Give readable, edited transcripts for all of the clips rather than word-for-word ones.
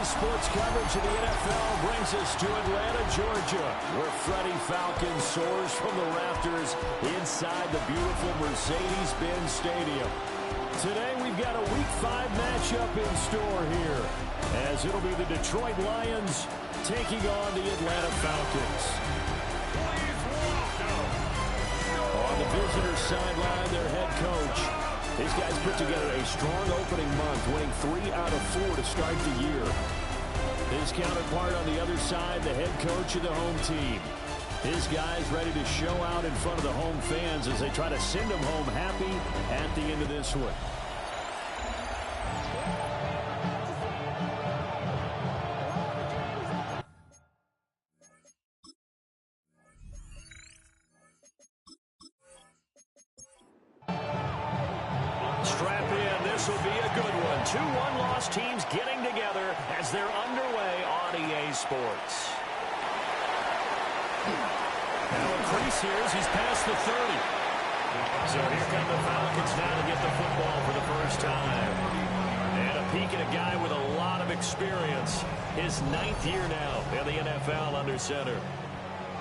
Sports coverage of the NFL brings us to Atlanta, Georgia, where Freddie Falcon soars from the rafters inside the beautiful Mercedes-Benz Stadium. Today we've got a Week 5 matchup in store here, as it'll be the Detroit Lions taking on the Atlanta Falcons. On the visitor sideline, their head coach. These guys put together a strong opening month, winning 3 out of 4 to start the year. His counterpart on the other side, the head coach of the home team. His guys ready to show out in front of the home fans as they try to send them home happy at the end of this one. Strap in, this will be a good one. 2 one-loss teams getting together as they're underway on EA Sports. Now a crease here as he's past the 30. So here come the Falcons now to get the football for the first time. And a peek at a guy with a lot of experience. His 9th year now in the NFL under center.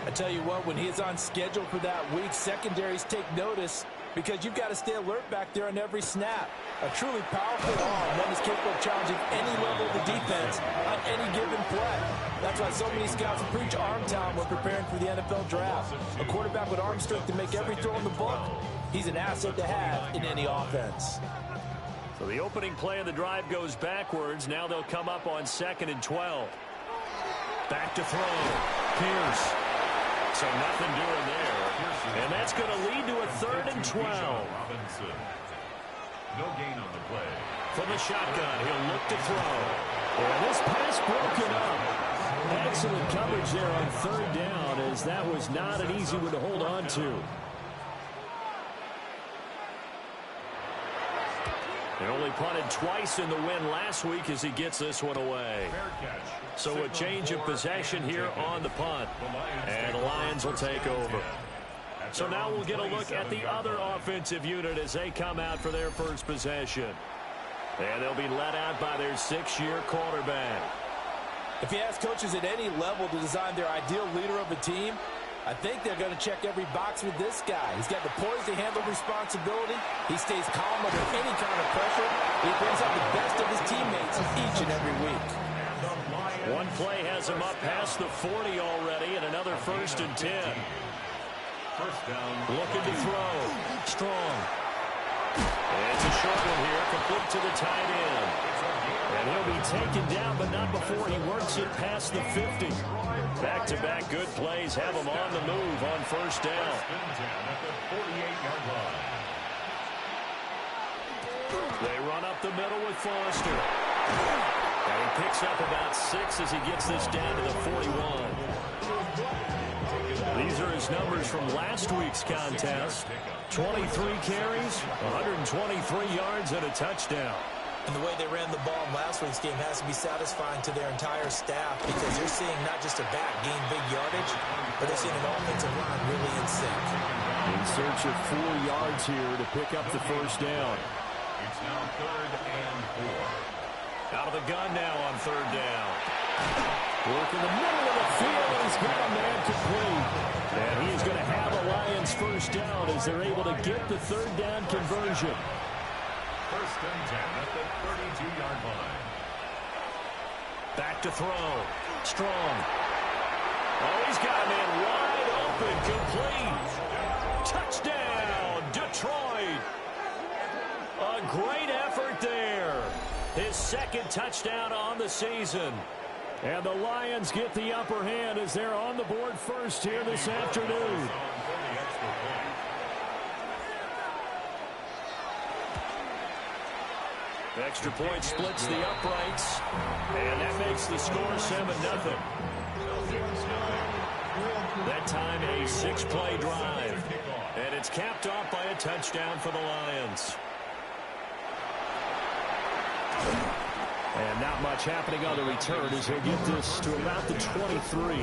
I tell you what, when he's on schedule for that week, secondaries take notice because you've got to stay alert back there on every snap. A truly powerful arm, one is capable of challenging any level of the defense on any given play. That's why so many scouts preach arm talent when preparing for the NFL draft. A quarterback with arm strength to make every throw in the book. He's an asset to have in any offense. So the opening play of the drive goes backwards. Now they'll come up on 2nd and 12. Back to throw. Pierce. So nothing doing there. And that's going to lead to a 3rd and 12. No gain on the play. From the shotgun, he'll look to throw. And this pass broken up. Excellent coverage there on 3rd down, as that was not an easy one to hold on to. He only punted twice in the win last week as he gets this one away. So a change of possession here on the punt. And the Lions will take over. So now we'll get a look at the other offensive unit as they come out for their first possession. And they'll be led out by their 6-year quarterback. If you ask coaches at any level to design their ideal leader of a team, I think they're going to check every box with this guy. He's got the poise to handle responsibility. He stays calm under any kind of pressure. He brings out the best of his teammates each and every week. One play has him up past the 40 already, and another 1st and 10. First down. Looking to throw. Strong. And it's a short one here, complete to the tight end. And he'll be taken down, but not before he works it past the 50. Back-to-back good plays have him on the move on 1st down. They run up the middle with Foster. And he picks up about 6 as he gets this down to the 41. These are his numbers from last week's contest. 23 carries, 123 yards, and a touchdown. And the way they ran the ball in last week's game has to be satisfying to their entire staff because they're seeing not just a back gain big yardage, but they're seeing an offensive line really in sync. In search of 4 yards here to pick up the 1st down. It's now 3rd and 4. Out of the gun now on 3rd down. Work in the middle of the field, and he's got a man complete. And he's going to have a Lions 1st down as they're able to get the 3rd down conversion. 1st and 10 at the 32-yard line. Back to throw. Strong. Oh, he's got a man wide open, complete. Touchdown, Detroit. A great effort there. His 2nd touchdown on the season. And the Lions get the upper hand as they're on the board first here this afternoon. Extra point splits the uprights, and that makes the score 7-0. That time a 6-play drive, and it's capped off by a touchdown for the Lions. And not much happening on the return as he'll get this to about the 23.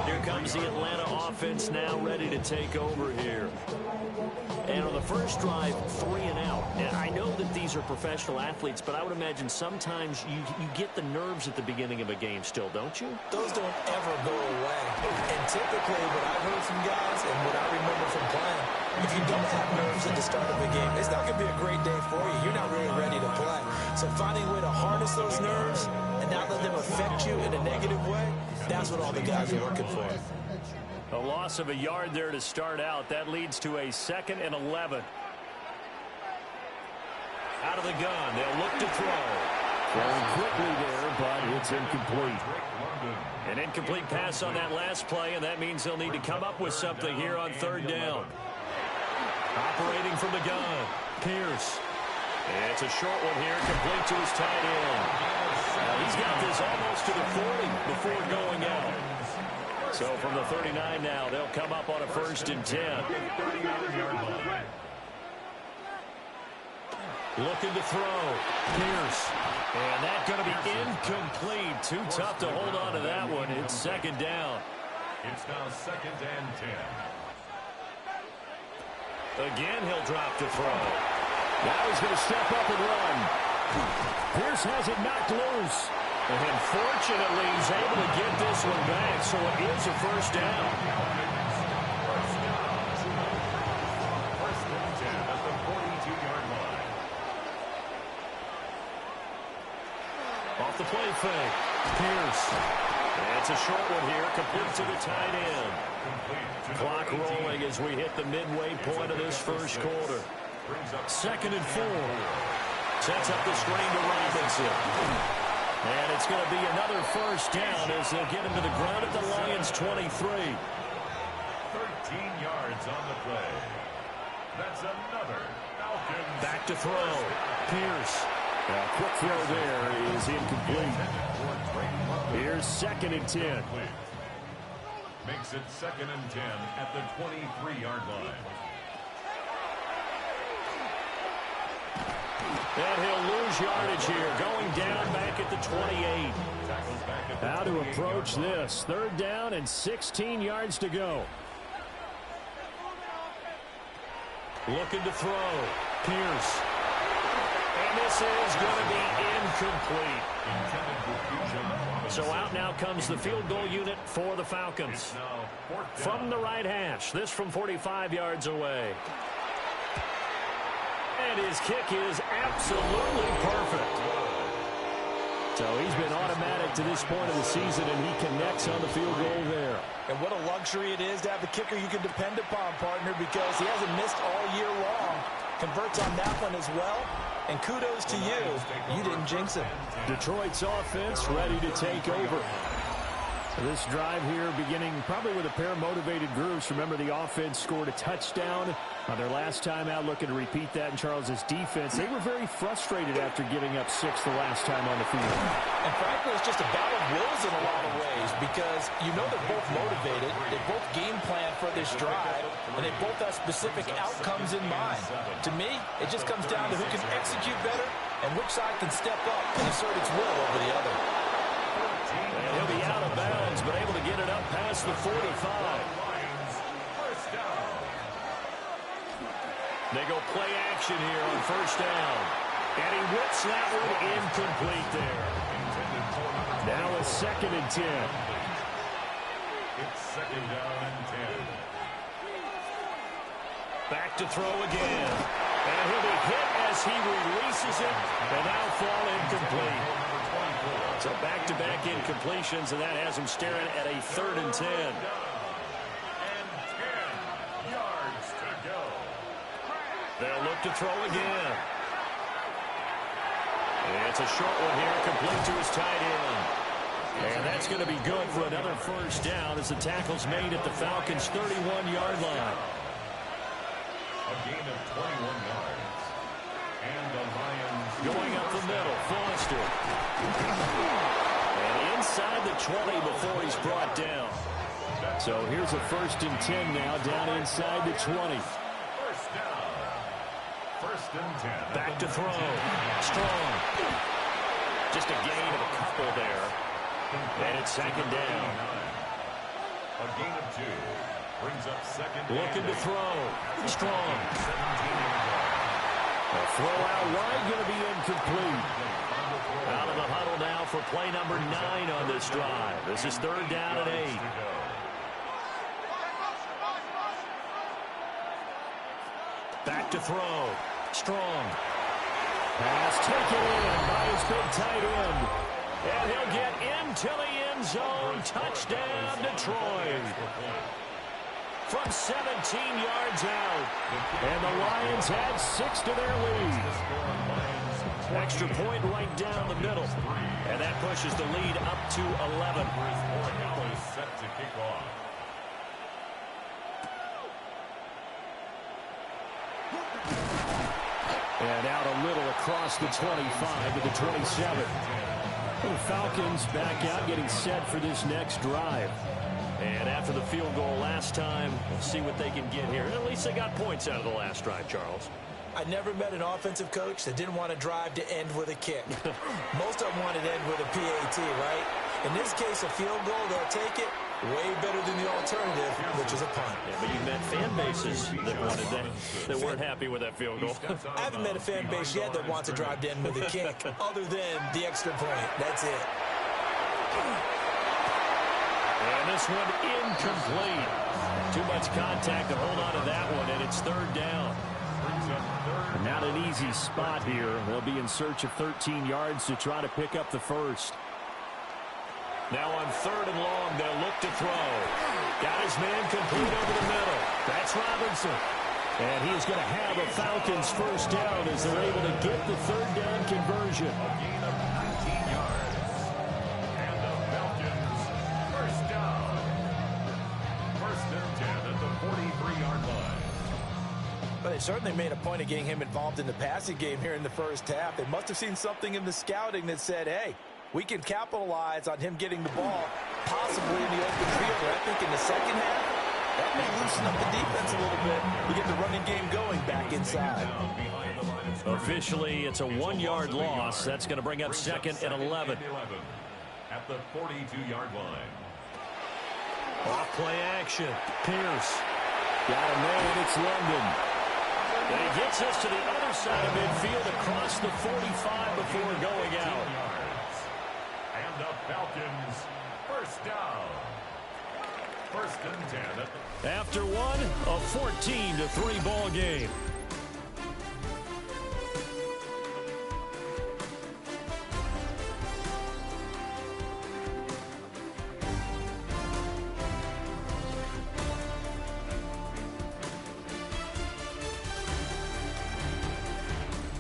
Here comes comes the Atlanta offense now ready to take over here. And on the first drive, 3 and out. And I know that these are professional athletes, but I would imagine sometimes you get the nerves at the beginning of a game still, don't you? Those don't ever go away. And typically what I've heard from guys and what I remember from playing, if you don't have nerves at the start of a game, it's not going to be a great day for you. You're not really ready to play. So finding a way to harness those nerves and not let them affect you in a negative way, that's what all the guys are looking for. A loss of a yard there to start out. That leads to a 2nd and 11. Out of the gun. They'll look to throw. Throwing quickly there, but it's incomplete. An incomplete pass on that last play, and that means they'll need to come up with something here on 3rd down. Operating from the gun. Pierce. And it's a short one here, complete to his tight end. He's got this almost to the 40 before going out. So from the 39 now, they'll come up on a 1st and 10. Looking to throw. Pierce. And that's going to be incomplete. Too tough to hold on to that one. It's 2nd down. It's now 2nd and 10. Again, he'll drop to throw. Now he's going to step up and run. Pierce has it knocked loose. And fortunately, he's able to get this one back, so it is a 1st down. 1st and 10 at the 42-yard line. Off the play fake. Pierce. That's a short one here, complete to the tight end. Clock rolling as we hit the midway point of this 1st quarter. 2nd and 4. Sets up the screen to Robinson. And it's going to be another 1st down as they'll get him to the ground at the Lions' 23. 13 yards on the play. That's another Falcons. Back to throw. Pierce. A quick throw there is incomplete. Here's 2nd and 10. Makes it 2nd and 10 at the 23-yard line. And he'll lose yardage here, going down back at the 28. How to approach this. 3rd down and 16 yards to go. Looking to throw. Pierce. And this is going to be incomplete. So out now comes the field goal unit for the Falcons. From the right hash, this from 45 yards away. And his kick is absolutely perfect. So he's been automatic to this point of the season, and he connects on the field goal there. And what a luxury it is to have a kicker you can depend upon, partner, because he hasn't missed all year long. Converts on that one as well. And kudos to you. You didn't jinx him. Detroit's offense ready to take over. This drive here beginning probably with a pair of motivated groups. Remember, the offense scored a touchdown on their last time out, looking to repeat that in Charles's defense. They were very frustrated after giving up 6 the last time on the field. And frankly, it's just a battle of wills in a lot of ways because you know they're both motivated. They both game plan for this drive, and they both have specific outcomes in mind. To me, it just comes down to who can execute better and which side can step up and assert its will over the other. And he'll be out of bounds, but able to get it up past the 45. They go play action here on 1st down. And he whips that one incomplete there. Now it's 2nd and 10. It's 2nd down and 10. Back to throw again. And he'll be hit as he releases it. And now fall incomplete. So back-to-back incompletions, and that has him staring at a 3rd and 10. And 10 yards to go. They'll look to throw again. And it's a short one here, complete to his tight end. And that's going to be good for another 1st down as the tackle's made at the Falcons' 31-yard line. A gain of 21 yards. And the Lions going up the middle, Foster. And inside the 20 before he's brought down. So here's a 1st and 10 now, down inside the 20. 1st down. 1st and 10. Back to throw. Strong. Just a gain of a couple there. And it's 2nd down. A gain of 2. Brings up second. Looking to throw. Strong. A throw out wide, going to be incomplete. Out of the huddle now for play number 9 on this drive. This is 3rd down and 8. Back to throw. Strong. Pass taken in by his big tight end. And he'll get into the end zone. Touchdown, Detroit. From 17 yards out. And the Lions add 6 to their lead. Extra point right down the middle. And that pushes the lead up to 11. Set to kick off. And out a little across the 25 to the 27. The Falcons back out, getting set for this next drive. And after the field goal last time, we'll see what they can get here. At least they got points out of the last drive, Charles. I never met an offensive coach that didn't want to drive to end with a kick. Most of them wanted to end with a PAT, right? In this case, a field goal, they'll take it. Way better than the alternative, which is a punt. Yeah, but you've met fan bases that wanted that weren't happy with that field goal. I haven't met a fan base yet that wants to drive to end with a kick, other than the extra point. That's it. And this one incomplete. Too much contact to hold on to that one, and it's 3rd down. Not an easy spot here. They'll be in search of 13 yards to try to pick up the first. Now on 3rd and long, they'll look to throw. Got his man complete over the middle. That's Robinson. And he is going to have a Falcons first down as they're able to get the 3rd down conversion. A gain of 19 yards. And the Falcons first down. 1st and 10 at the 43-yard line. But they certainly made a point of getting him involved in the passing game here in the first half. They must have seen something in the scouting that said, hey, we can capitalize on him getting the ball, possibly in the open field. I think in the second half, that may loosen up the defense a little bit to get the running game going back inside. Officially, it's a 1-yard loss. That's going to bring up 2nd and 11. At the 42-yard line. Off play action. Pierce. Got a man. It's London. And he gets us to the other side of midfield across the 45 before going out. And the Falcons first down. 1st and 10. After one, a 14-3 ball game.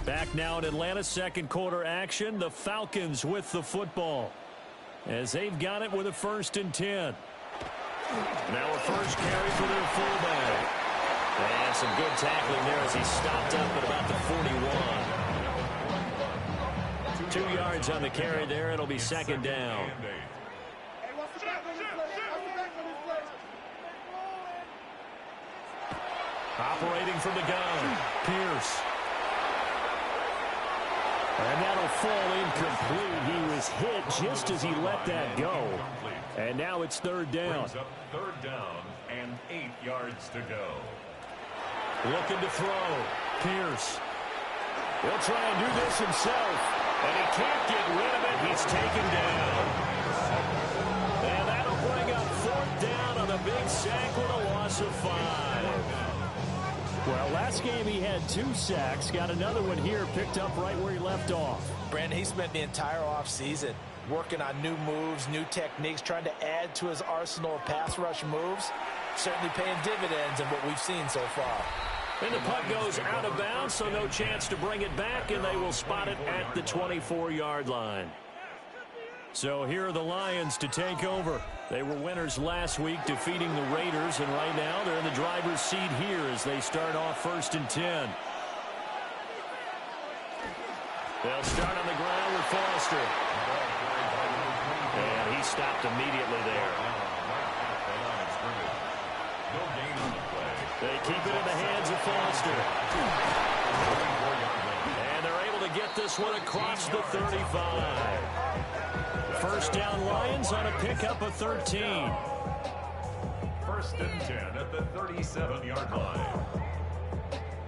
Back now in Atlanta, 2nd quarter action. The Falcons with the football as they've got it with a 1st and 10. Now a first carry for their fullback. And some good tackling there as he stopped up at about the 41. 2 yards on the carry there. It'll be 2nd down. Operating from the gun, Pierce. And that'll fall incomplete. He was hit just as he let that go. And now it's 3rd down. 3rd down and 8 yards to go. Looking to throw. Pierce. He'll try and do this himself. And he can't get rid of it. He's taken down. And that'll bring up 4th down on a big sack with a loss of 5. Well, last game he had 2 sacks. Got another one here, picked up right where he left off. Brandon, he spent the entire offseason working on new moves, new techniques, trying to add to his arsenal of pass rush moves. Certainly paying dividends in what we've seen so far. And the punt goes out of bounds, so no chance to bring it back, and they will spot it at the 24-yard line. So here are the Lions to take over. They were winners last week, defeating the Raiders, and right now they're in the driver's seat here as they start off 1st and 10. They'll start on the ground with Foster. And he stopped immediately there. They keep it in the hands of Foster. And they're able to get this one across the 35. 1st down Lions on a pickup of 13. First and 10 at the 37-yard line.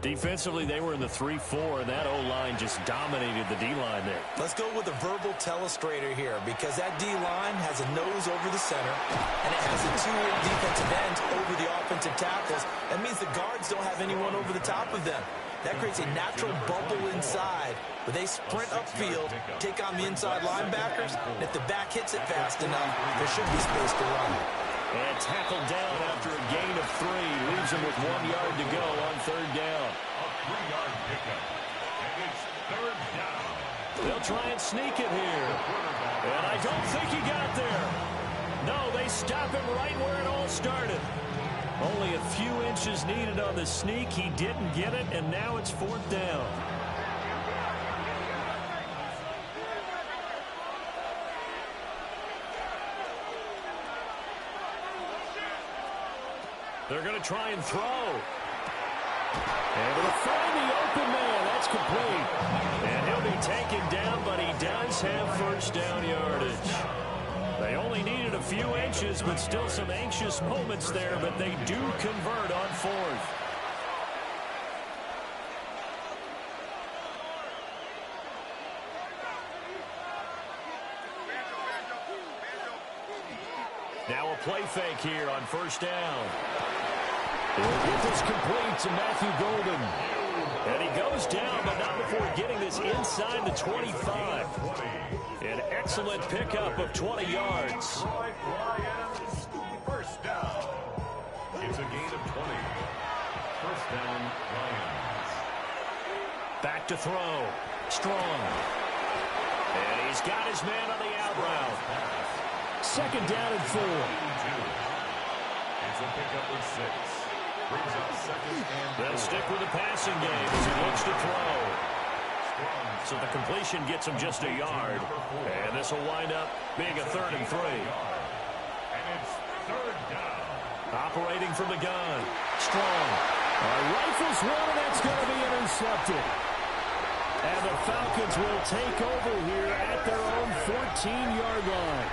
Defensively, they were in the 3-4, and that O-line just dominated the D-line there. Let's go with a verbal telestrator here, because that D-line has a nose over the center, and it has a two defensive ends over the offensive tackles. That means the guards don't have anyone over the top of them. That creates a natural bubble inside, where they sprint upfield, take on the inside linebackers, and if the back hits it fast enough, there should be space to run. And tackled down after a gain of 3. Leaves him with 1 yard to go on third down. A 3-yard pickup. And it's third down. They'll try and sneak it here. And I don't think he got there. No, they stop him right where it all started. Only a few inches needed on the sneak. He didn't get it, and now it's fourth down. They're going to try and throw. And it'll find the open man. That's complete. And he'll be taken down, but he does have first down yardage. They only needed a few inches, but still some anxious moments there, but they do convert on fourth. Now a play fake here on first down. He'll get this complete to Matthew Golden. And he goes down, but not before getting this inside the 25. An excellent pickup of 20 yards. First down. It's a gain of 20. First down, Lions. Back to throw. Strong. And he's got his man on the out route. Second down and 4. It's a pickup of 6. Brings up second and 4. They'll stick with the passing game as he looks to throw. So the completion gets him just a yard. And this will wind up being a third and 3. And it's third down. Operating from the gun. Strong. Rifles one, and that's going to be intercepted. And the Falcons will take over here at their own 14-yard line.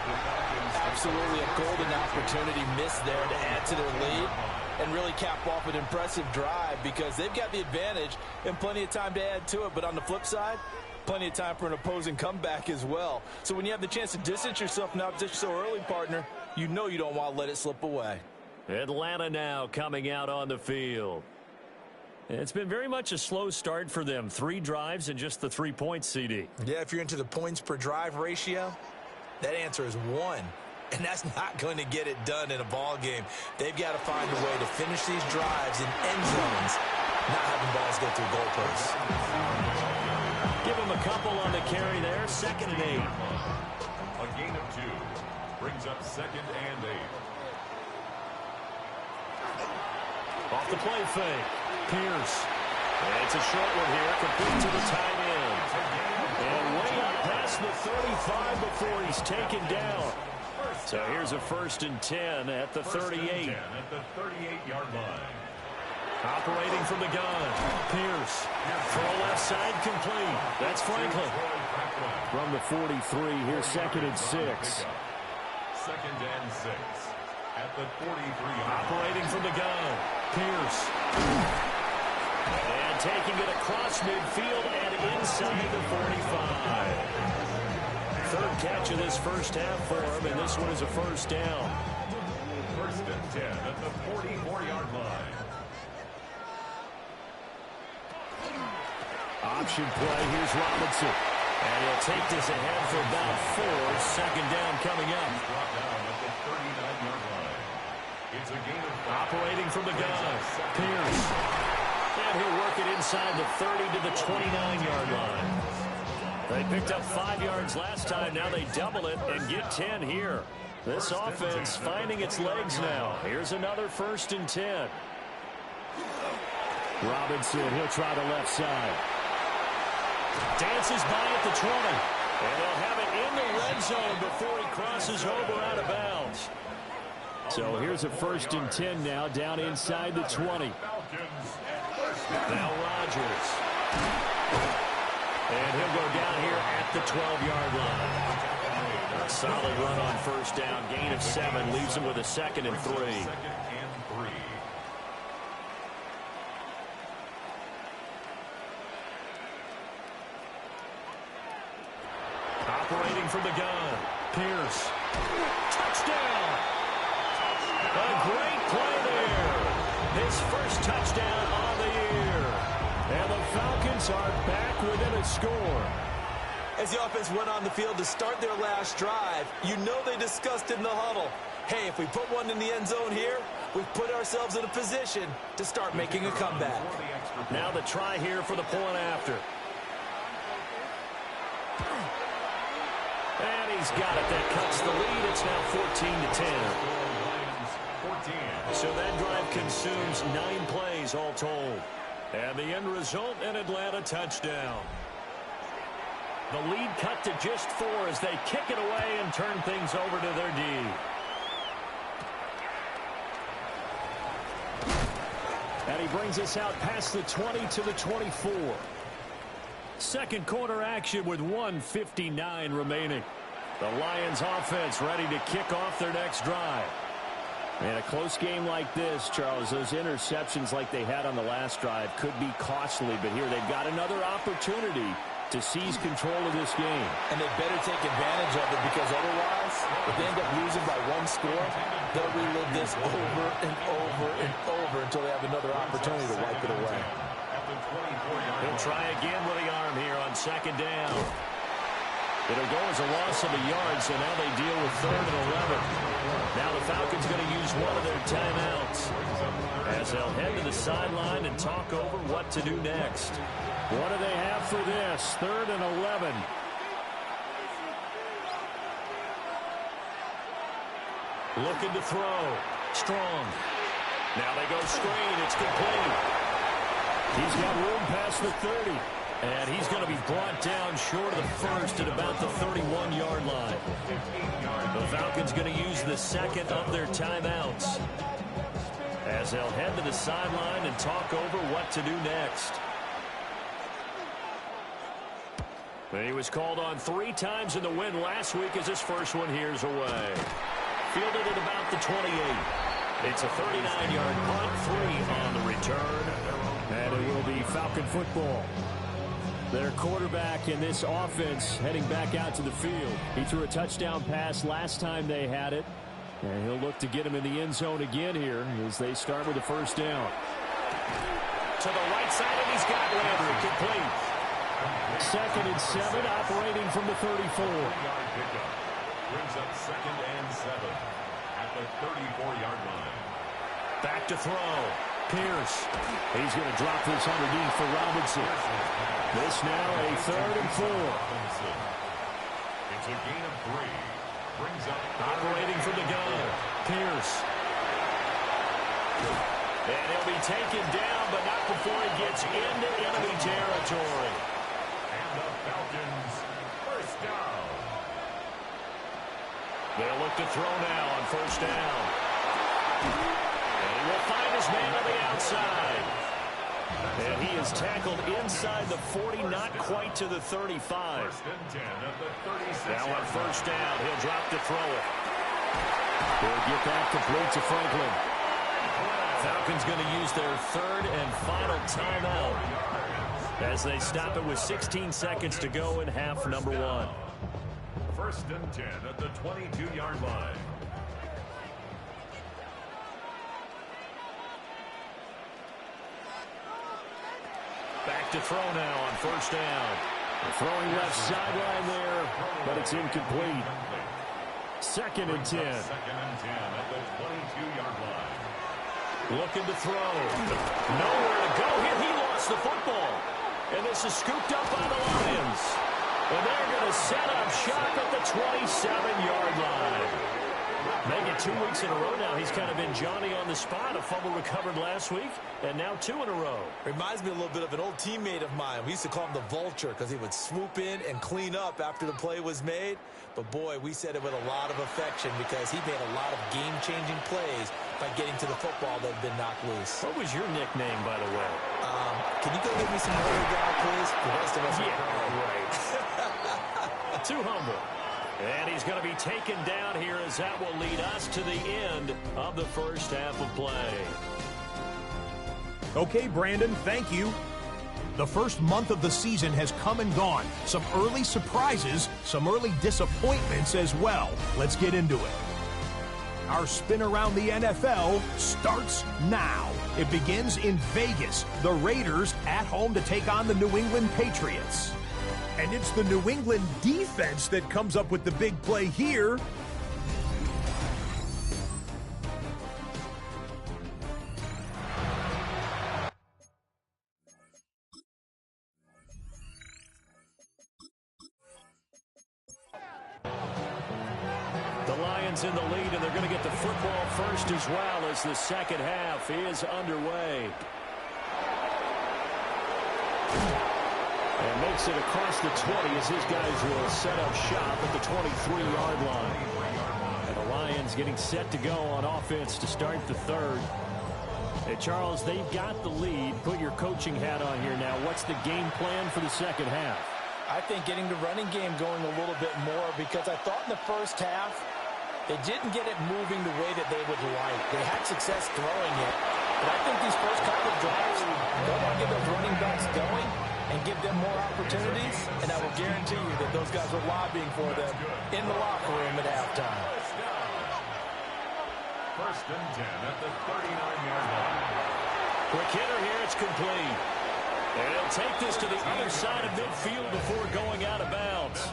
Absolutely a golden opportunity missed there to add to their lead and really cap off an impressive drive, because they've got the advantage and plenty of time to add to it. But on the flip side, plenty of time for an opposing comeback as well. So when you have the chance to distance yourself from opposition so early, partner, you know you don't want to let it slip away. Atlanta now coming out on the field. It's been very much a slow start for them. 3 drives and just the 3 points, CD. Yeah, if you're into the points per drive ratio, that answer is 1. And that's not going to get it done in a ball game. They've got to find a way to finish these drives in end zones, not having balls go through goalposts. Give him a couple on the carry there. Second and 8. A gain of 2. Brings up second and 8. Off the play fake. Pierce. And it's a short one here. Complete to the tight end. And way up past the 35 before he's taken down. So here's a first and 10 at the 38. At the 38-yard line. Operating from the gun. Pierce. Throw left side complete. That's Franklin. From the 43, here's second and 6. Second and 6. At the 43-yard line. Operating from the gun. Pierce. And taking it across midfield and inside the 45. Third catch of this first half for him, and this one is a first down. First and 10 at the 44-yard line. Option play, here's Robinson. And he'll take this ahead for about 4. Second down coming up. Brought down at the 39-yard line. It's a gain of 5. Operating from the gun. Pierce. And he'll work it inside the 30 to the 29-yard line. They picked up 5 yards last time. Now they double it and get 10 here. This offense finding its legs now. Here's another first and 10. Robinson, he'll try the left side. Dances by at the 20. And they'll have it in the red zone before he crosses over out of bounds. So here's a first and 10 now, down inside the 20. Now Rodgers. And he'll go down here at the 12-yard line. A solid run on first down. Gain of 7 leaves him with a second and 3. 3. Operating from the gun, Pierce. Touchdown! A great play there. His first touchdown on the year. And the Falcons are back within a score. As the offense went on the field to start their last drive, you know they discussed in the huddle, hey, if we put one in the end zone here, we've put ourselves in a position to start making a comeback. Now the try here for the point after. And he's got it. That cuts the lead. It's now 14-10. So that drive consumes 9 plays all told. And the end result, an Atlanta touchdown. The lead cut to just 4 as they kick it away and turn things over to their D. And he brings us out past the 20 to the 24. Second quarter action with 1:59 remaining. The Lions offense ready to kick off their next drive. In a close game like this, Charles, those interceptions like they had on the last drive could be costly, but here they've got another opportunity to seize control of this game. And they better take advantage of it, because otherwise, if they end up losing by 1 score, they'll relive this over and over and over until they have another opportunity to wipe it away. He'll try again with the arm here on second down. It'll go as a loss of a yard, so now they deal with 3rd and 11. Now the Falcons going to use one of their timeouts as they'll head to the sideline and talk over what to do next. What do they have for this? 3rd and 11. Looking to throw. Strong. Now they go screen. It's complete. He's got room past the 30. And he's going to be brought down short of the first at about the 31-yard line. The Falcons going to use the second of their timeouts as they'll head to the sideline and talk over what to do next. He was called on 3 times in the win last week as his first one here's away. Fielded at about the 28. It's a 39-yard punt, 3 on the return. And it will be Falcon football. Their quarterback in this offense heading back out to the field. He threw a touchdown pass last time they had it. And he'll look to get him in the end zone again here as they start with the first down. To the right side, and he's got Landry complete. 2nd and 7, operating from the 34. Brings up 2nd and 7 at the 34-yard line. Back to throw. Pierce. He's going to drop this underneath for Robinson. This now a 3rd and 4. It's a gain of 3. Brings up Operating from the gun. Pierce. And he'll be taken down, but not before he gets into enemy territory. And the Falcons first down. They'll look to throw now on first down. And he will find his man on the outside. And he is tackled inside the 40, not quite to the 35. 1st and 10 at the 36. Now on first down, he'll drop to throw it. They'll get that complete to Franklin. Falcons going to use their 3rd and final timeout as they stop it with 16 seconds to go in half number 1. 1st and 10 at the 22-yard line. Back to throw now on first down. Throwing left sideline there, but it's incomplete. 2nd and 10. 2nd and 10 at the 22-yard line. Looking to throw. Nowhere to go here. He lost the football. And this is scooped up by the Lions. And they're going to set up shop at the 27-yard line. Make it 2 weeks in a row now. He's kind of been Johnny on the spot. A fumble recovered last week, and now 2 in a row. Reminds me a little bit of an old teammate of mine. We used to call him the Vulture because he would swoop in and clean up after the play was made. But, boy, we said it with a lot of affection because he made a lot of game-changing plays by getting to the football that had been knocked loose. What was your nickname, by the way? Can you go give me some more guy, please? The rest of us Yeah, right. Too humble. And he's going to be taken down here as that will lead us to the end of the first half of play. Okay, Brandon, thank you. The first month of the season has come and gone. Some early surprises, some early disappointments as well. Let's get into it. Our spin around the NFL starts now. It begins in Vegas. The Raiders at home to take on the New England Patriots. And it's the New England defense that comes up with the big play here. The Lions in the lead, and they're going to get the football first as well as the second half is underway. And makes it across the 20 as his guys will set up shop at the 23-yard line. And the Lions getting set to go on offense to start the third. Hey, Charles, they've got the lead. Put your coaching hat on here now. What's the game plan for the second half? I think getting the running game going a little bit more, because I thought in the first half they didn't get it moving the way that they would like. They had success throwing it, but I think these first couple of drives, they want to get those running backs going and give them more opportunities, and I will guarantee you that those guys are lobbying for them in the locker room at halftime. First and 10 at the 39-yard line. Quick hitter here, it's complete. And he'll take this to the other side of midfield before going out of bounds.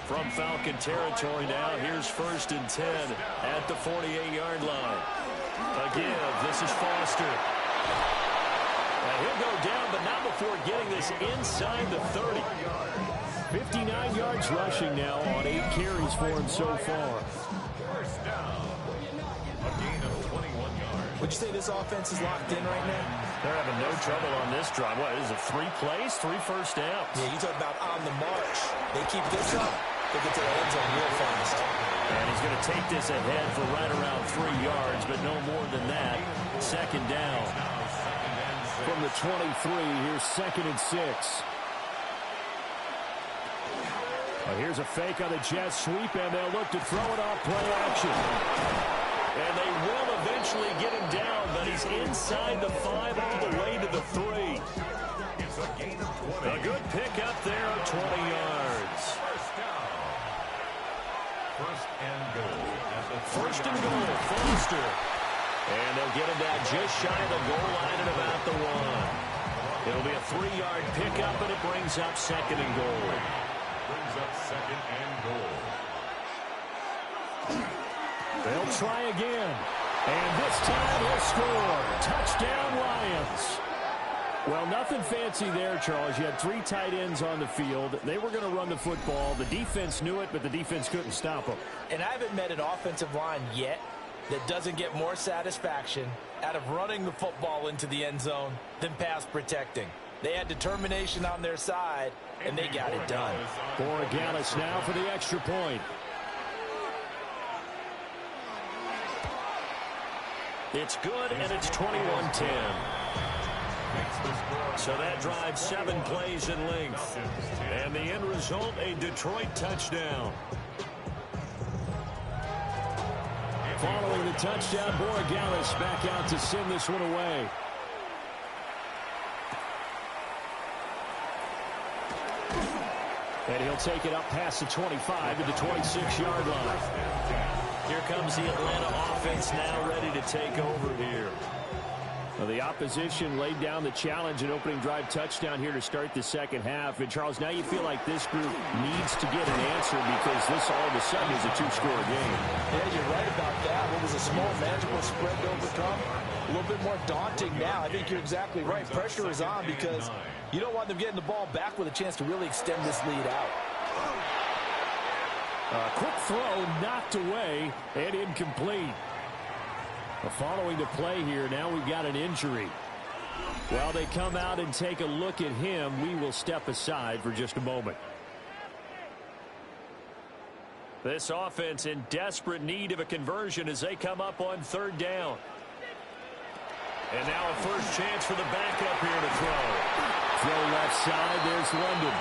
From Falcon territory now, here's first and 10 at the 48-yard line. A give, this is Foster. Now he'll go down, but not before getting this inside the 30. 59 yards rushing now on 8 carries for him so far. First down. A gain of 21 yards. Would you say this offense is locked in right now? They're having no trouble on this drive. What is it, 3 plays, 3 first downs? Yeah, you talk about on the march. They keep this up, they get to the end zone real fast. And he's going to take this ahead for right around 3 yards, but no more than that. Second down. From the 23, here's second and 6. Well, here's a fake on the jet sweep, and they'll look to throw it off play action. And they will eventually get him down, but he's inside the 5 all the way to the 3. It's a gain of 20. A good pick up there, 20 yards. First down. First and goal. First and goal, Foster. And they'll get him down just shy of the goal line at about the 1. It'll be a 3-yard pickup, and it brings up second and goal. Brings up second and goal. They'll try again. And this time he'll score. Touchdown, Lions. Well, nothing fancy there, Charles. You had 3 tight ends on the field. They were going to run the football. The defense knew it, but the defense couldn't stop them. And I haven't met an offensive line yet that doesn't get more satisfaction out of running the football into the end zone than pass protecting. They had determination on their side, and they got it done. Borregales now for the extra point. It's good, and it's 21-10. So that drives 7 plays in length. And the end result, a Detroit touchdown. Following the touchdown, Borregales back out to send this one away. And he'll take it up past the 25 to the 26-yard line. Here comes the Atlanta offense now ready to take over here. Well, the opposition laid down the challenge and opening drive touchdown here to start the second half. And, Charles, now you feel like this group needs to get an answer because this all of a sudden is a 2-score game. Yeah, you're right about that. What was a small, manageable spread to overcome? A little bit more daunting now. I think you're exactly right. Pressure is on because you don't want them getting the ball back with a chance to really extend this lead out. A quick throw knocked away and incomplete. Following the play here, now we've got an injury. While they come out and take a look at him, we will step aside for just a moment. This offense in desperate need of a conversion as they come up on 3rd down. And now a first chance for the backup here to throw. Throw left side. There's London.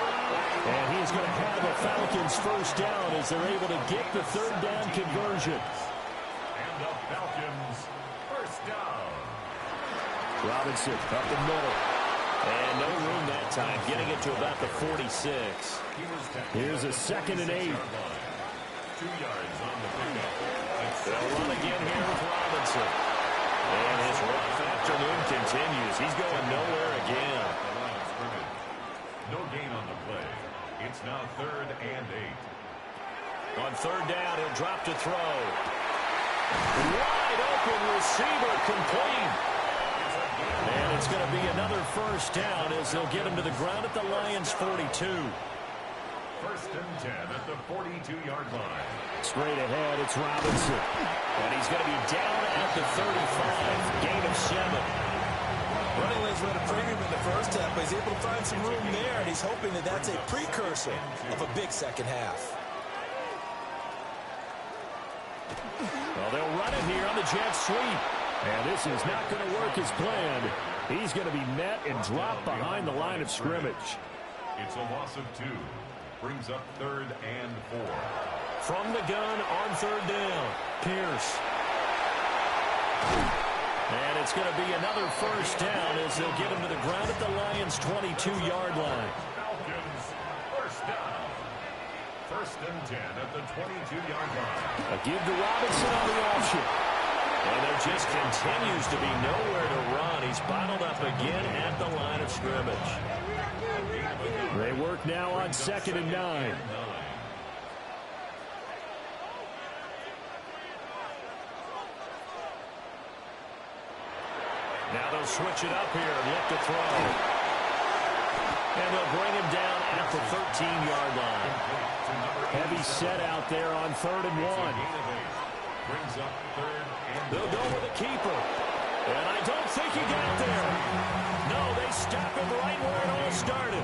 And he's going to have a Falcons first down as they're able to get the third down conversion. And the Falcons first down. Robinson up the middle. And no room that time, getting it to about the 46. Here's a 2nd and 8. 2 yards on the pickup. They'll run again here with Robinson. And his rough afternoon continues. He's going nowhere again. No gain on the play. It's now 3rd and 8. On 3rd down, he'll drop to throw. Wide open receiver, complete. And it's going to be another first down as they'll get him to the ground at the Lions' 42. 1st and 10 at the 42-yard line. Straight ahead, it's Robinson. And he's going to be down at the 35. Gain of 7. Running lanes were at a premium in the first half, but he's able to find some room there, and he's hoping that that's a precursor of a big second half. Well, they'll run it here on the jet sweep. And this is not going to work as planned. He's going to be met and dropped behind the line of scrimmage. It's a loss of 2. Brings up 3rd and 4. From the gun on 3rd down, Pierce. And it's going to be another first down as they'll get him to the ground at the Lions' 22-yard line. Falcons first down. 1st and 10 at the 22-yard line. A give to Robinson on the option. And there just continues to be nowhere to run. He's bottled up again at the line of scrimmage. They work now on 2nd and 9. Now they'll switch it up here and look to throw. And they'll bring him down at the 13-yard line. Heavy set out there on 3rd and 1. Brings up 3rd and They'll go with a keeper. And I don't think he got there. No, they stop him right where it all started.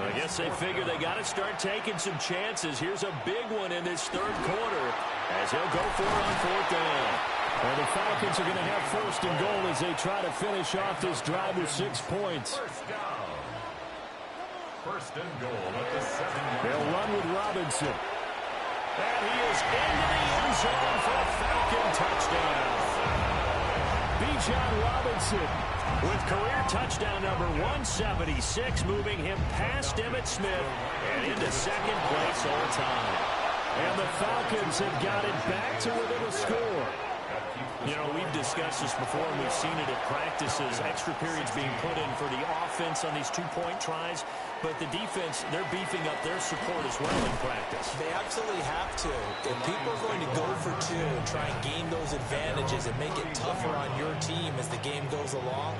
I guess they figure they got to start taking some chances. Here's a big one in this 3rd quarter as he'll go for it on 4th down. Well, the Falcons are going to have 1st and goal as they try to finish off this drive with 6 points. first down. 1st and goal at the 7-yard They'll run with Robinson. And he is into the end zone for a Falcon touchdown. Bijan Robinson with career touchdown number 176, moving him past Emmitt Smith and into 2nd place all time. And the Falcons have got it back to within a score. You know, we've discussed this before, and we've seen it at practices, extra periods being put in for the offense on these two-point tries, but the defense, they're beefing up their support as well in practice. They absolutely have to. If people are going to go for 2 and try and gain those advantages and make it tougher on your team as the game goes along,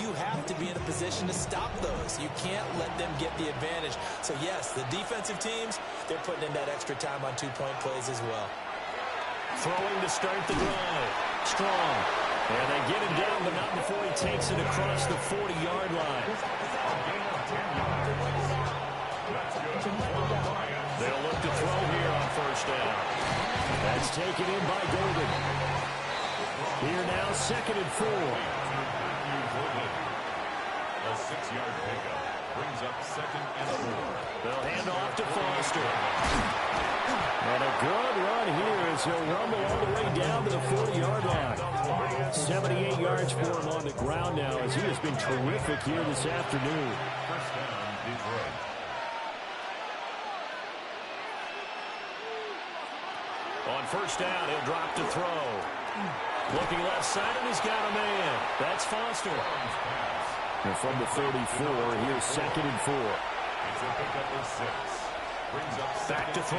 you have to be in a position to stop those. You can't let them get the advantage. So, yes, the defensive teams, they're putting in that extra time on 2-point plays as well. Throwing to start the drive. Strong. And they get him down, but not before he takes it across the 40-yard line. They'll look to throw here on 1st down. That's taken in by Golden. Here now, 2nd and 4. A 6-yard pickup brings up 2nd and 4. They'll hand off to Foster. And a good run here as he'll rumble all the way down to the 40-yard line. 78 yards for him on the ground now as he has been terrific here this afternoon. First down, Detroit. On 1st down, he'll drop to throw. Looking left side, and he's got a man. That's Foster. And from the 34, here's 2nd and 4. It's a pickup of 6. Brings up Back to throw.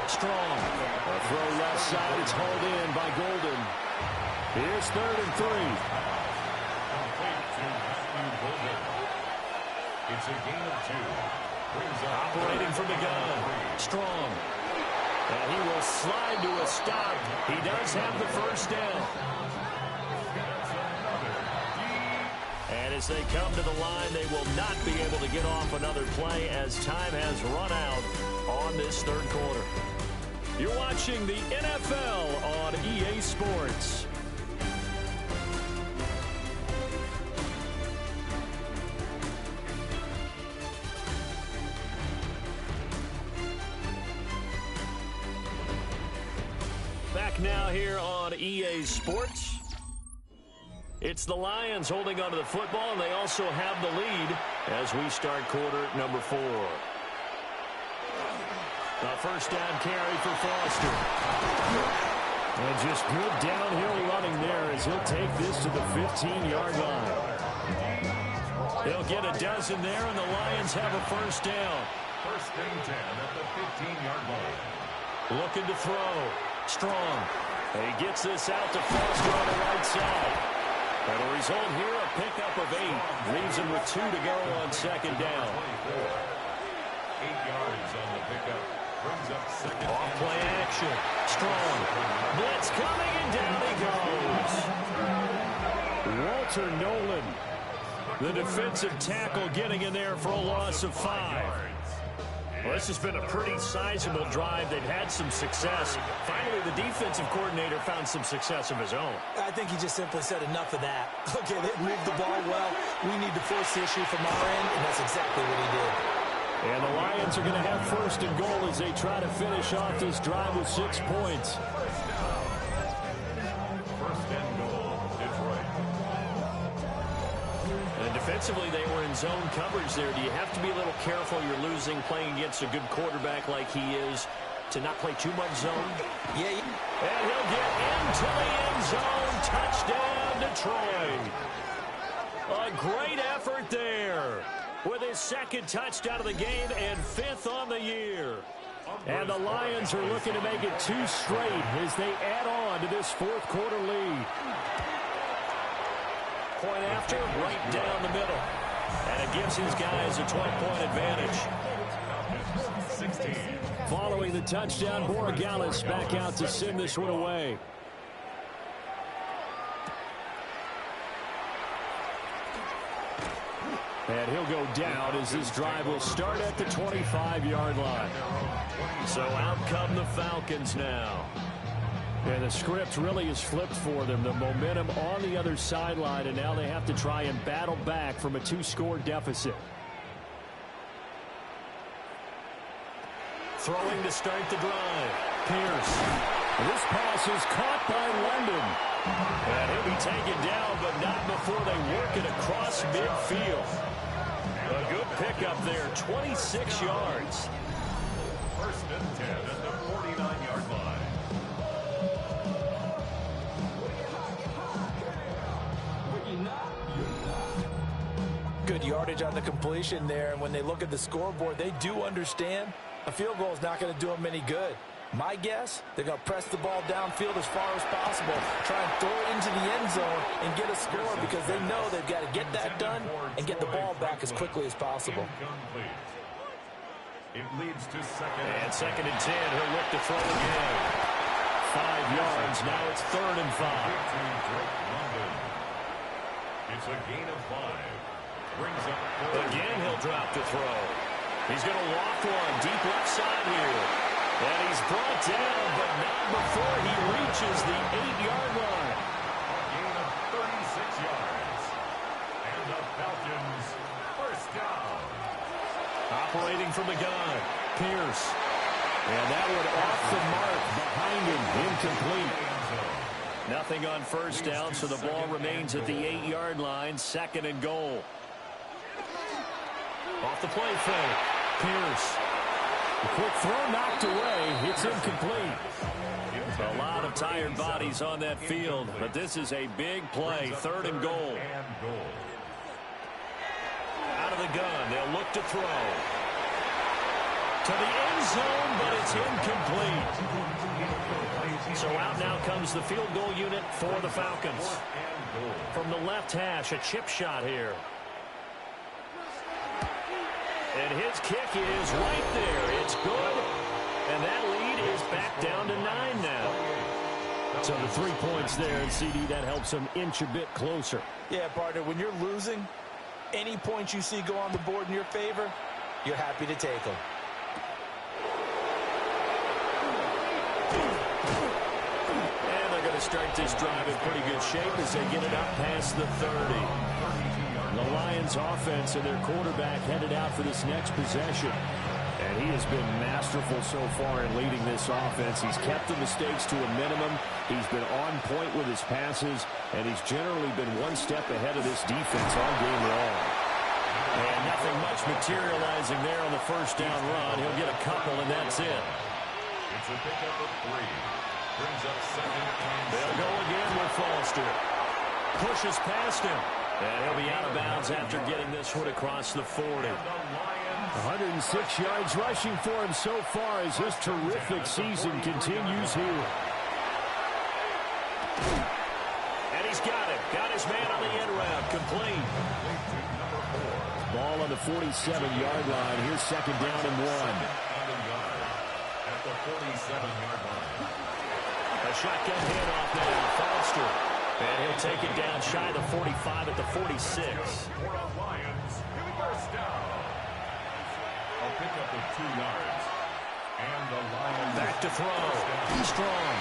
Strong. A throw left side. It's hauled in by Golden. Here's 3rd and 3. complete to Matthew Golden. It's a gain of 2. Brings up Operating from the gun. Strong. And he will slide to a stop. He does have the first down. And as they come to the line, they will not be able to get off another play as time has run out on this 3rd quarter. You're watching the NFL on EA Sports. back now here on EA Sports. It's the Lions holding onto the football, and they also have the lead as we start quarter number 4. A first down carry for Foster. And just good downhill running there as he'll take this to the 15-yard line. They'll get a dozen there, and the Lions have a first down. First and 10 at the 15-yard line. Looking to throw. Strong. He gets this out to Foster on the right side. And a result here, a pickup of 8. Leaves him with 2 to go on second down. 8 yards on the pickup. Brings up second. Off play action. Strong. Blitz coming, and down he goes. Walter Nolan, the defensive tackle, getting in there for a loss of 5. Well, this has been a pretty sizable drive. They've had some success. Finally, the defensive coordinator found some success of his own. I think he just simply said enough of that. Okay, they moved the ball well. We need to force the issue from our end, and that's exactly what he did. And the Lions are going to have first and goal as they try to finish off this drive with 6 points. First and goal, Detroit. And defensively, they were in zone coverage there. Do you have to be a little careful? You're losing playing against a good quarterback like he is to not play too much zone? Yeah. And he'll get into the end zone. Touchdown, Detroit. A great effort there with his second touchdown of the game and 5th on the year. And the Lions are looking to make it 2 straight as they add on to this 4th quarter lead. Point after, right down the middle. And it gives his guys a 12-point advantage. 16. Following the touchdown, Borregales back out to send this one away. And he'll go down as this drive will start at the 25-yard line. So out come the Falcons now. And the script really is flipped for them. The momentum on the other sideline, and now they have to try and battle back from a 2-score deficit. Throwing to start the drive. Pierce. This pass is caught by London. And he'll be taken down, but not before they work it across midfield. A good pickup there, 26 yards. First and 10 at the 49-yard line. Good yardage on the completion there, and when they look at the scoreboard, they do understand a field goal is not going to do them any good. My guess, they're going to press the ball downfield as far as possible, try and throw it into the end zone and get a score because they know they've got to get that done and get the ball back as quickly as possible. It leads to second. And second and 10, he'll look to throw again. 5 yards, now it's 3rd and 5. It's a gain of 5. Brings up Again, he'll drop to throw. He's going to walk one deep left side here. And he's brought down, but not before he reaches the 8-yard line. a gain of 36 yards. And the Falcons first down. Operating from the gun, Pierce. And that one off the mark behind him, incomplete. Nothing on first down, so the ball remains at the 8-yard line, 2nd and goal. Off the play fake, Pierce. A quick throw knocked away. It's incomplete. A lot of tired bodies on that field, but this is a big play. 3rd and goal. Out of the gun, they'll look to throw. To the end zone, but it's incomplete. So out now comes the field goal unit for the Falcons. From the left hash, a chip shot here. And his kick is right there. It's good. And that lead is back down to 9 now. So the 3 points there, and CD, that helps them inch a bit closer. Yeah, partner, when you're losing, any points you see go on the board in your favor, you're happy to take them. And they're going to start this drive in pretty good shape as they get it up past the 30. The Lions offense and their quarterback headed out for this next possession. And he has been masterful so far in leading this offense. He's kept the mistakes to a minimum. He's been on point with his passes, and he's generally been one step ahead of this defense all game long. And nothing much materializing there on the first down run. He'll get a couple, and that's it. It's a pickup of 3. Brings up second and They'll go again with Foster. Pushes past him. And he'll be out of bounds after getting this one across the 40. 106 yards rushing for him so far as his terrific season continues here. And he's got it. Got his man on the end route. Complete. Ball on the 47-yard line. Here's second down and 1. At the 47-yard line. A shotgun handoff now. Foster. And he'll take it down shy of the 45 at the 46. For the Lions, first down. A pickup of 2 yards. And the Lions Back to throw. Strong.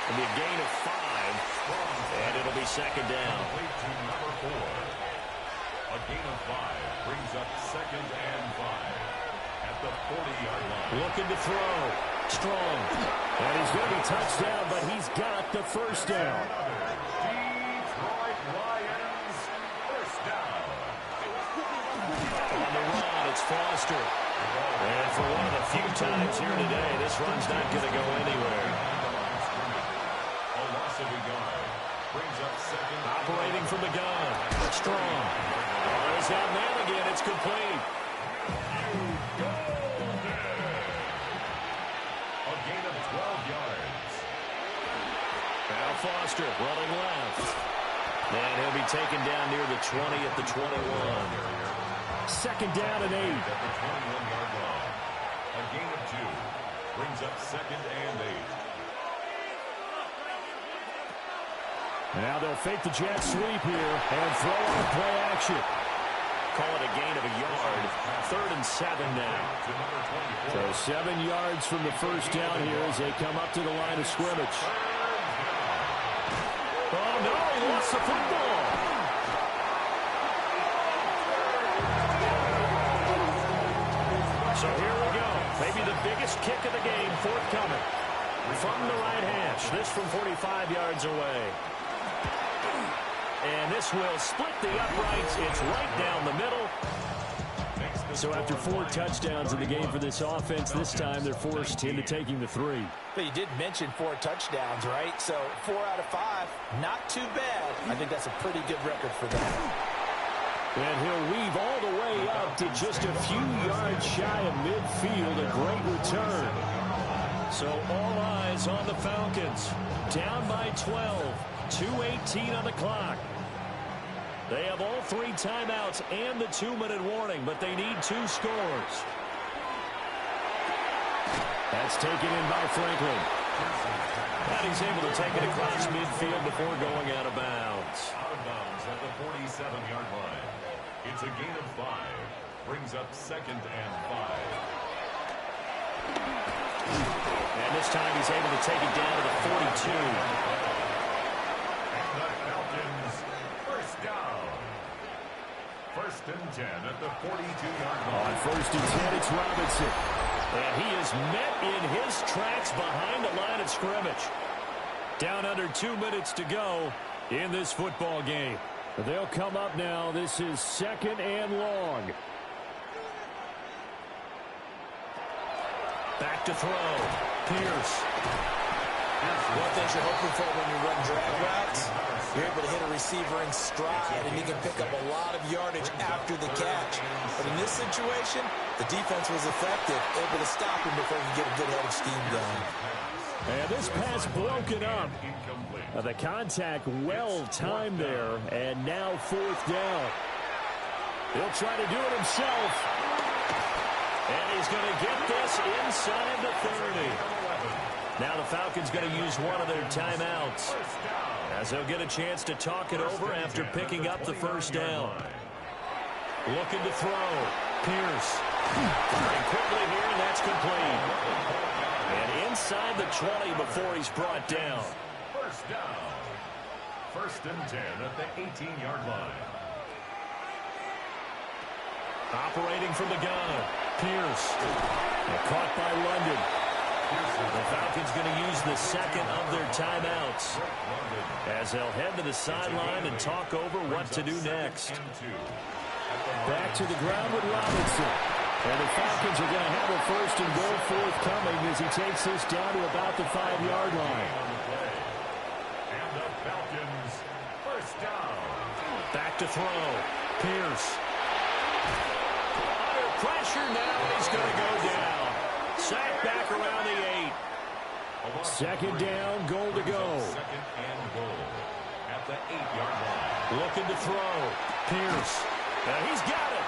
It'll be a gain of 5. And it'll be second down. Complete to number 4. A gain of 5 brings up second and 5 at the 40-yard line. Looking to throw. Strong. And he's going to be touched down, but he's got the first down. Detroit Lions, first down. On the run, it's Foster. And for one of the few times here today, this run's not going to go anywhere. A loss of a yard brings up second. Operating from the gun. Strong. There's that man again. It's complete. A gain of 12 yards. Now Foster running left. And he'll be taken down near the 20 at the 21. Second down and 8. At the 21-yard line. A gain of 2 brings up second and 8. Now they'll fake the jet sweep here and throw on play action. Call it a gain of a yard. 3rd and 7 now. So 7 yards from the first down here as they come up to the line of scrimmage. Oh, no, he lost the football. So here we go. Maybe the biggest kick of the game forthcoming. From the right hash. This from 45 yards away. And this will split the uprights. It's right down the middle. So after 4 touchdowns in the game for this offense, this time they're forced into taking the 3. But you did mention 4 touchdowns, right? So 4 out of 5, not too bad. I think that's a pretty good record for them. And he'll weave all the way up to just a few yards shy of midfield. A great return. So all eyes on the Falcons. Down by 12. 2:18 on the clock. They have all 3 timeouts and the 2-minute warning, but they need 2 scores. That's taken in by Franklin. And he's able to take it across midfield before going out of bounds. Out of bounds at the 47-yard line. It's a gain of 5. Brings up second and 5. And this time he's able to take it down to the 42. And the Falcons, first down. 1st and 10 at the 42-yard On line. 1st and 10, it's Robinson. And he is met in his tracks behind the line of scrimmage. Down under 2 minutes to go in this football game. They'll come up now. This is 2nd and long. Back to throw. Pierce. One thing you're hoping for when you run drag routes, you're able to hit a receiver in stride, and he can pick up a lot of yardage after the catch. But in this situation, the defense was effective, able to stop him before he could get a good head of steam going. And this pass broken up. The contact well timed there, and now 4th down. He'll try to do it himself. And he's going to get this inside the 30. Now the Falcons going to use one of their timeouts, as they'll get a chance to talk it over after picking up the first down. Looking to throw. Pierce. And quickly here, and that's complete. And inside the 20 before he's brought down. First down. 1st and 10 at the 18-yard line. Operating from the gun. Pierce. Caught by London. The Falcons going to use the second of their timeouts as they'll head to the sideline and talk over what to do next. Back to the ground with Robinson. And the Falcons are going to have a first and goal forthcoming as he takes this down to about the 5-yard line. And the Falcons first down. Back to throw. Pierce. Under pressure now. He's going to go down. Sacked back around the 8. Second down, goal to go. Second and goal at the 8-yard line. Looking to throw. Pierce. He's got it.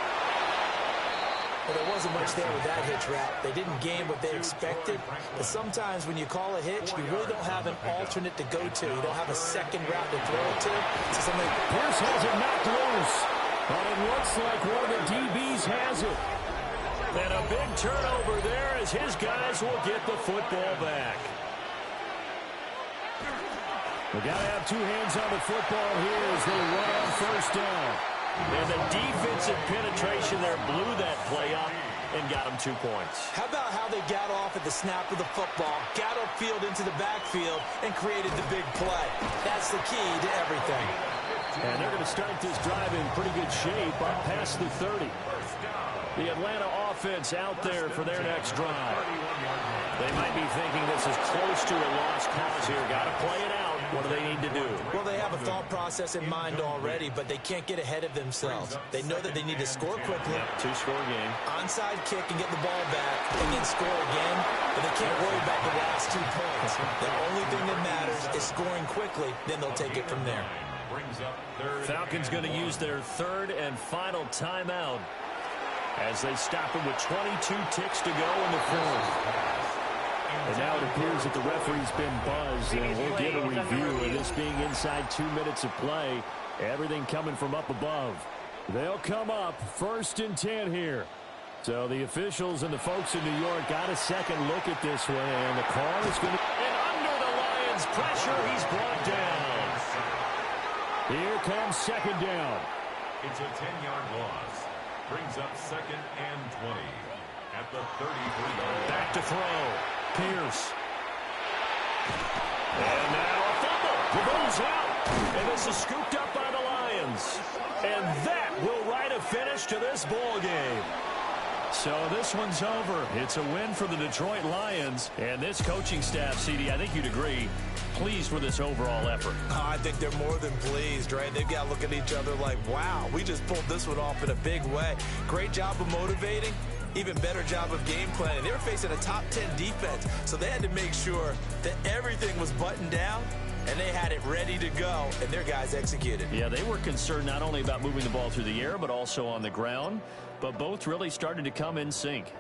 Well, there wasn't much there with that hitch route. They didn't gain what they expected. But sometimes when you call a hitch, you really don't have an alternate to go to. You don't have a second route to throw it to. So somebody... Pierce has it knocked loose. But it looks like one of the DBs has it. And a big turnover there as his guys will get the football back. They got to have two hands on the football here as they run on first down. And the defensive penetration there blew that play up and got them 2 points. How about how they got off at the snap of the football, got upfield into the backfield, and created the big play? That's the key to everything. And they're going to start this drive in pretty good shape up past the 30. The Atlanta offense out there for their next drive. They might be thinking this is close to a lost cause here. Got to play it out. What do they need to do? Well, they have a thought process in mind already, but they can't get ahead of themselves. They know that they need to score quickly. Two-score game. Onside kick and get the ball back, and then score again. But they can't worry about the last 2 points. The only thing that matters is scoring quickly. Then they'll take it from there. Falcons going to use their third and final timeout as they stop it with 22 ticks to go in the fourth. And now it appears that the referee's been buzzed, and we'll get a review of this being inside 2 minutes of play. Everything coming from up above. They'll come up first and 10 here. So the officials and the folks in New York got a second look at this one, and the call is going to... And under the Lions' pressure, he's brought down. Here comes second down. It's a 10-yard loss. Brings up second and 20 at the 33-yard. Back to throw. Pierce. And now a fumble. The ball's out. And this is scooped up by the Lions. And that will write a finish to this ball game. So this one's over. It's a win for the Detroit Lions. And this coaching staff, CD, I think you'd agree, pleased with this overall effort. I think they're more than pleased, right? They've got to look at each other like, wow, we just pulled this one off in a big way. Great job of motivating. Even better job of game planning. They were facing a top 10 defense, so they had to make sure that everything was buttoned down, and they had it ready to go, and their guys executed. Yeah, they were concerned not only about moving the ball through the air, but also on the ground, but both really started to come in sync.